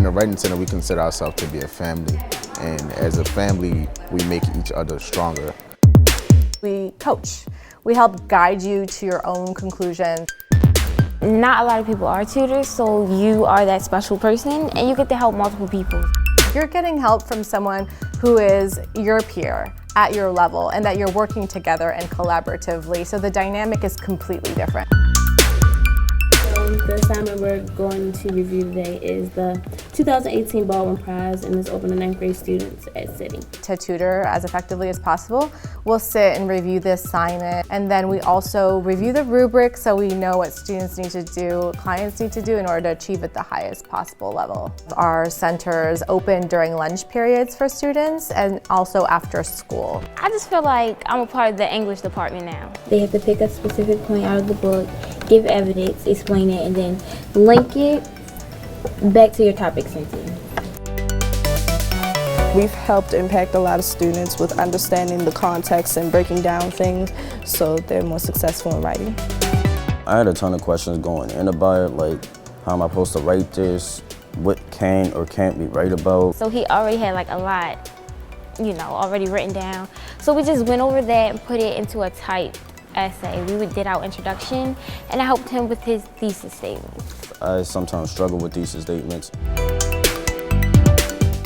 In the Writing Center, we consider ourselves to be a family, and as a family, we make each other stronger. We coach. We help guide you to your own conclusions. Not a lot of people are tutors, so you are that special person, and you get to help multiple people. You're getting help from someone who is your peer, at your level, and that you're working together and collaboratively, so the dynamic is completely different. The assignment we're going to review today is the 2018 Baldwin Prize, and it's open to 9th grade students at Cyniya. To tutor as effectively as possible, we'll sit and review the assignment, and then we also review the rubric so we know what students need to do, clients need to do in order to achieve at the highest possible level. Our center is open during lunch periods for students and also after school. I just feel like I'm a part of the English department now. They have to pick a specific point out of the book, give evidence, explain it, and then link it back to your topic sentence. We've helped impact a lot of students with understanding the context and breaking down things so they're more successful in writing. I had a ton of questions going in about it, like how am I supposed to write this, what can or can't be right about. So he already had like a lot, already written down. So we just went over that and put it into a typed essay. We did our introduction, and I helped him with his thesis statements. I sometimes struggle with thesis statements.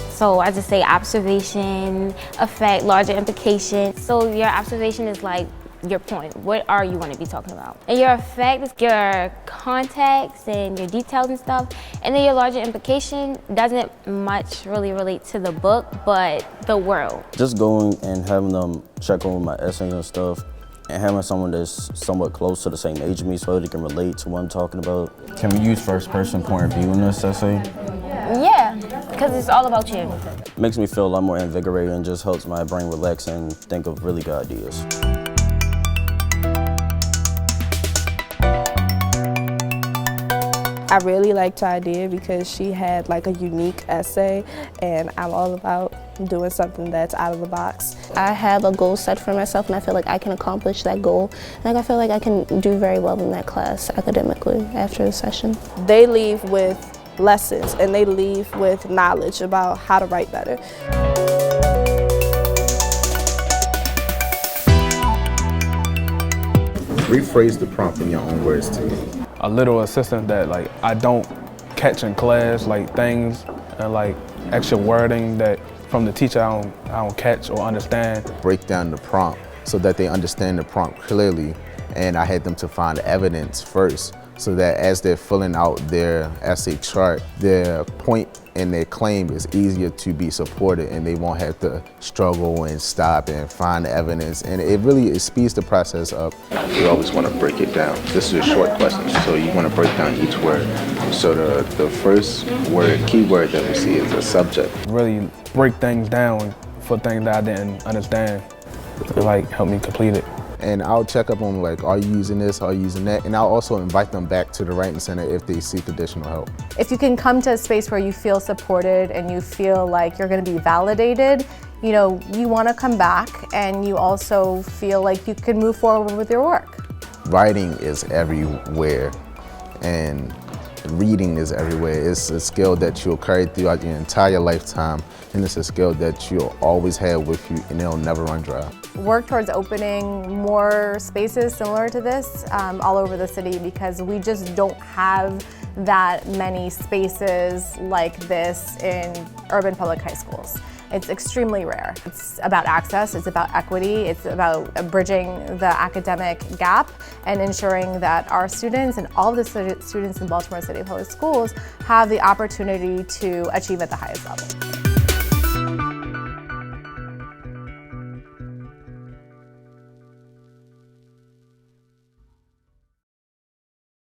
So I just say observation, effect, larger implication. So your observation is like your point. What are you want to be talking about? And your effect is your context and your details and stuff. And then your larger implication doesn't much really relate to the book, but the world. Just going and having them check over my essays and stuff, and having someone that's somewhat close to the same age as me so they can relate to what I'm talking about. Can we use first-person point of view in this essay? Yeah, because it's all about you. It makes me feel a lot more invigorated and just helps my brain relax and think of really good ideas. I really liked her idea because she had like a unique essay, and I'm all about doing something that's out of the box. I have a goal set for myself, and I feel like I can accomplish that goal. And I feel like I can do very well in that class academically after the session. They leave with lessons, and they leave with knowledge about how to write better. Rephrase the prompt in your own words to me. A little assistant that I don't catch in class, like things and extra wording that from the teacher I don't catch or understand. Break down the prompt so that they understand the prompt clearly, and I had them to find evidence first so that as they're filling out their essay chart, their point and their claim is easier to be supported, and they won't have to struggle and stop and find the evidence, and it speeds the process up. You always want to break it down. This is a short question, so you want to break down each word. So the first key word that we see is a subject. Really break things down for things that I didn't understand. It helped me complete it. And I'll check up on are you using this, are you using that? And I'll also invite them back to the Writing Center if they seek additional help. If you can come to a space where you feel supported and you feel like you're gonna be validated, you wanna come back, and you also feel like you can move forward with your work. Writing is everywhere, and reading is everywhere. It's a skill that you'll carry throughout your entire lifetime, and it's a skill that you'll always have with you, and it'll never run dry. Work towards opening more spaces similar to this all over the city, because we just don't have that many spaces like this in urban public high schools. It's extremely rare. It's about access, it's about equity, it's about bridging the academic gap and ensuring that our students and all of the students in Baltimore City Public Schools have the opportunity to achieve at the highest level.